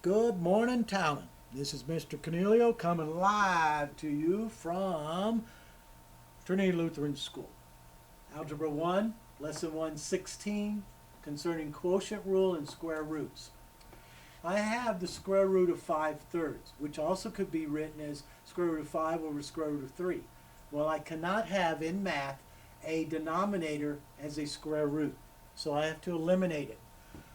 Good morning, Talon. This is Mr. Cornelio coming live to you from Trinity Lutheran School. Algebra 1, Lesson 116, concerning quotient rule and square roots. I have the square root of 5/3, which also could be written as square root of 5 over square root of 3. Well, I cannot have in math a denominator as a square root, so I have to eliminate it.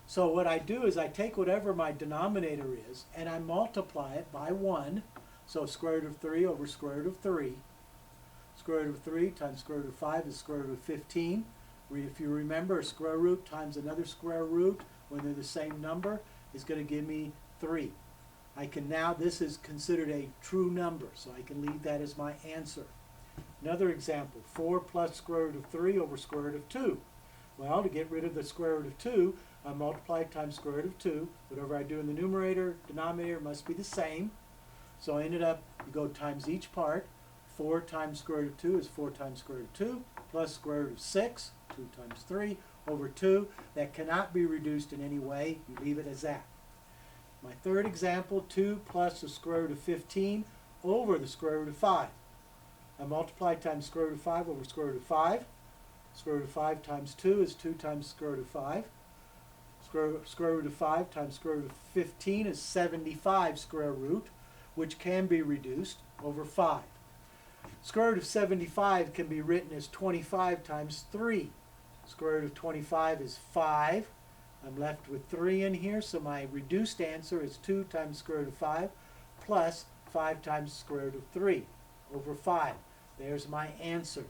So what I do is I take whatever my denominator is and I multiply it by 1. So square root of 3 over square root of 3. Square root of 3 times square root of 5 is square root of 15. If you remember, a square root times another square root when they're the same number is going to give me 3. I can now, this is considered a true number, so I can leave that as my answer. Another example, 4 plus square root of 3 over square root of 2. Well, to get rid of the square root of 2, I multiply times square root of 2. Whatever I do in the numerator, denominator must be the same. So I ended up, you go times each part. 4 times square root of 2 is 4 times square root of 2, plus square root of 6, 2 times 3, over 2. That cannot be reduced in any way. You leave it as that. My third example, 2 plus the square root of 15 over the square root of 5. I multiply times square root of 5 over square root of 5. Square root of 5 times 2 is 2 times square root of 5. Square root of 5 times square root of 15 is 75 square root, which can be reduced over 5. Square root of 75 can be written as 25 times 3. Square root of 25 is 5. I'm left with 3 in here, so my reduced answer is 2 times square root of 5 plus 5 times square root of 3 over 5. There's my answer.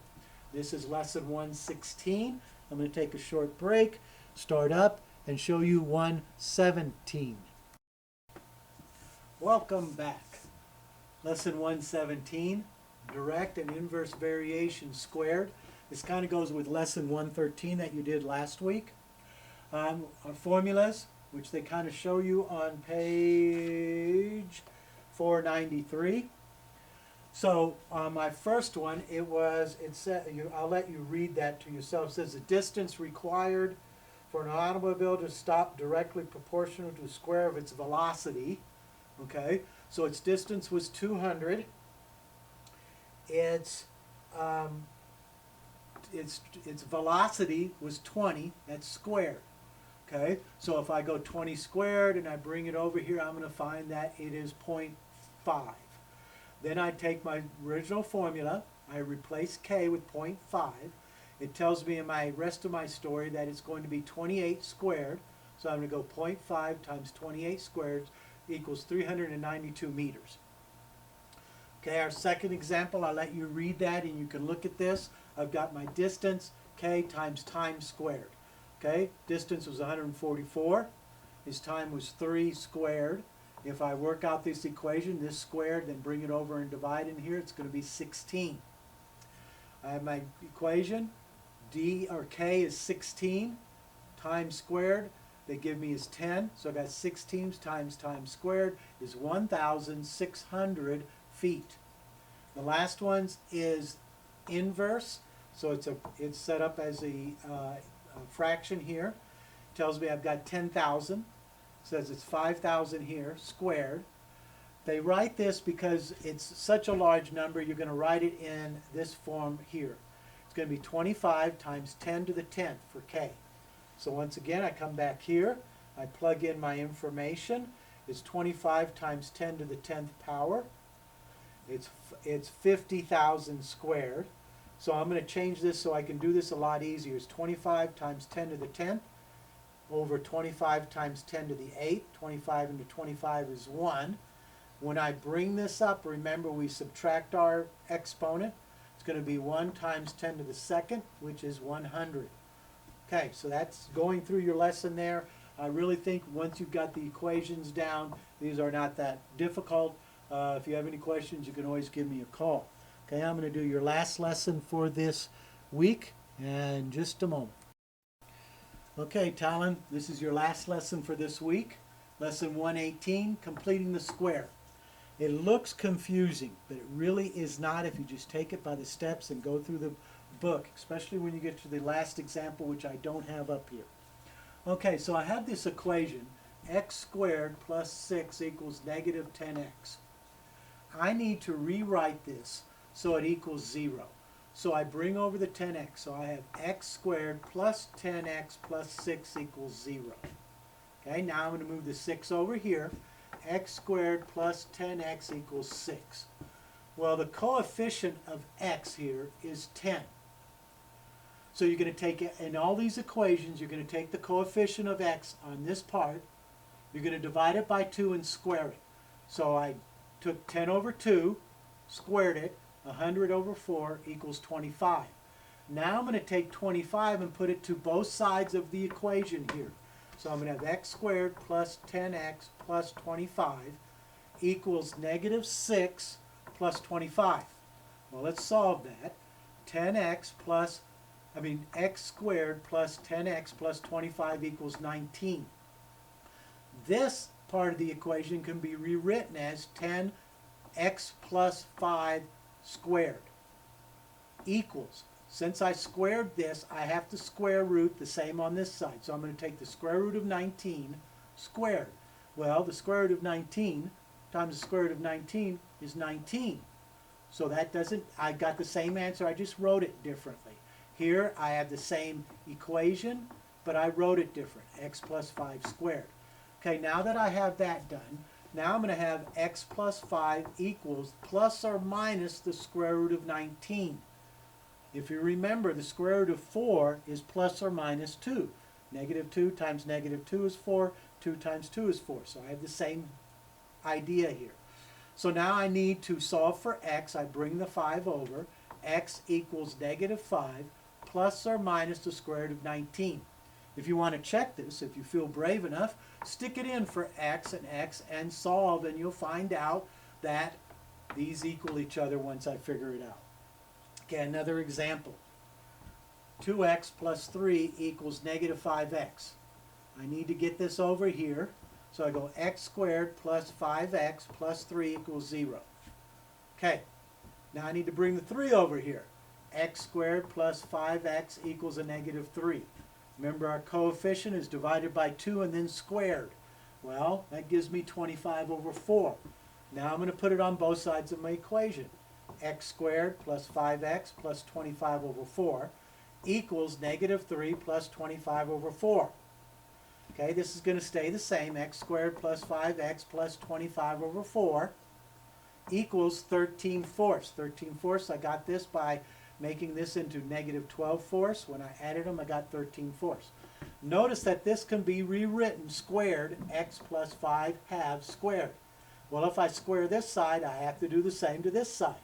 This is lesson 116. I'm going to take a short break, start up, and show you 117. Welcome back. Lesson 117, direct and inverse variation squared. This kind of goes with lesson 113 that you did last week. Our formulas, which they kind of show you on page 493. So on my first one, I'll let you read that to yourself. It says the distance required for an automobile to stop directly proportional to the square of its velocity. Okay, so its distance was 200. Its velocity was 20. That's squared. Okay, so if I go 20 squared and I bring it over here, I'm going to find that it is 0.5. Then I take my original formula, I replace k with 0.5. It tells me in my rest of my story that it's going to be 28 squared. So I'm going to go 0.5 times 28 squared equals 392 meters. Okay, our second example, I'll let you read that and you can look at this. I've got my distance, k times time squared. Okay, distance was 144. His time was 3 squared. If I work out this equation, this squared, then bring it over and divide in here, it's going to be 16. I have my equation, d or k is 16, time squared, they give me is 10, so I got 16 times time squared is 1,600 feet. The last one is inverse, so it's set up as a fraction here. Tells me I've got 10,000. Says it's 5,000 here, squared. They write this because it's such a large number, you're going to write it in this form here. It's going to be 25 times 10 to the 10th for k. So once again, I come back here, I plug in my information. It's 25 times 10 to the 10th power. It's 50,000 squared. So I'm going to change this so I can do this a lot easier. It's 25 times 10 to the 10th. Over 25 times 10 to the 8th. 25 into 25 is 1. When I bring this up, remember we subtract our exponent. It's going to be 1 times 10 to the 2nd, which is 100. Okay, so that's going through your lesson there. I really think once you've got the equations down, these are not that difficult. If you have any questions, you can always give me a call. Okay, I'm going to do your last lesson for this week in just a moment. Okay, Talon, this is your last lesson for this week. Lesson 118, completing the square. It looks confusing, but it really is not if you just take it by the steps and go through the book, especially when you get to the last example, which I don't have up here. Okay, so I have this equation x squared plus 6 equals negative 10x. I need to rewrite this so it equals 0. So I bring over the 10x. So I have x squared plus 10x plus 6 equals 0. Okay, now I'm going to move the 6 over here. X squared plus 10x equals 6. Well, the coefficient of x here is 10. So you're going to take it, in all these equations, you're going to take the coefficient of x on this part. You're going to divide it by 2 and square it. So I took 10 over 2, squared it, 100 over 4 equals 25. Now I'm going to take 25 and put it to both sides of the equation here. So I'm going to have x squared plus 10x plus 25 equals negative 6 plus 25. Well, let's solve that. 10x plus, x squared plus 10x plus 25 equals 19. This part of the equation can be rewritten as 10x plus 5 squared equals, since I squared this, I have to square root the same on this side. So I'm going to take the square root of 19 squared. Well, the square root of 19 times the square root of 19 is 19. So that doesn't, I got the same answer, I just wrote it differently. Here I have the same equation, but I wrote it different, x plus 5 squared. Okay, now that I have that done, now I'm going to have x plus 5 equals plus or minus the square root of 19. If you remember, the square root of 4 is plus or minus 2. Negative 2 times negative 2 is 4. 2 times 2 is 4. So I have the same idea here. So now I need to solve for x. I bring the 5 over. X equals negative 5 plus or minus the square root of 19. If you want to check this, if you feel brave enough, stick it in for x and solve, and you'll find out that these equal each other once I figure it out. Okay, another example. 2x plus 3 equals negative 5x. I need to get this over here, so I go x squared plus 5x plus 3 equals 0. Okay, now I need to bring the 3 over here. X squared plus 5x equals a negative 3. Remember, our coefficient is divided by 2 and then squared. Well, that gives me 25 over 4. Now I'm going to put it on both sides of my equation. X squared plus 5x plus 25 over 4 equals negative 3 plus 25 over 4. Okay, this is going to stay the same. X squared plus 5x plus 25 over 4 equals 13 fourths. 13 fourths, I got this by making this into negative 12 fourths. When I added them, I got 13 fourths. Notice that this can be rewritten squared, x plus 5 halves squared. Well, if I square this side, I have to do the same to this side.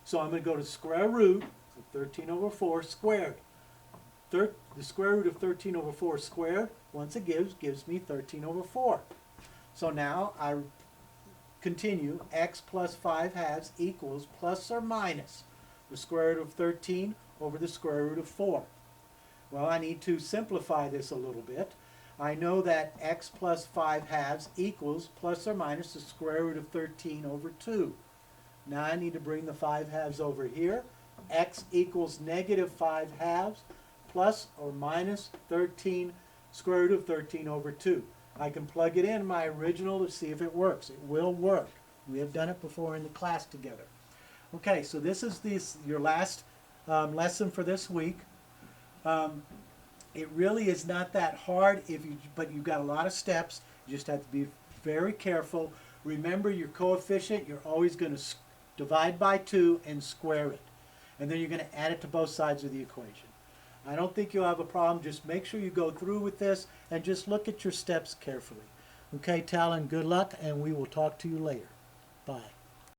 So I'm going to go to square root of 13 over 4 squared. The square root of 13 over 4 squared, once it gives me 13 over 4. So now I continue, x plus 5 halves equals plus or minus the square root of 13 over the square root of 4. Well, I need to simplify this a little bit. I know that x plus 5 halves equals plus or minus the square root of 13 over 2. Now I need to bring the 5 halves over here. X equals negative 5 halves plus or minus 13 square root of 13 over 2. I can plug it in my original to see if it works. It will work. We have done it before in the class together. Okay, so this is your last lesson for this week. It really is not that hard, but you've got a lot of steps. You just have to be very careful. Remember your coefficient, you're always going to divide by 2 and square it. And then you're going to add it to both sides of the equation. I don't think you'll have a problem. Just make sure you go through with this and just look at your steps carefully. Okay, Talon, good luck, and we will talk to you later. Bye.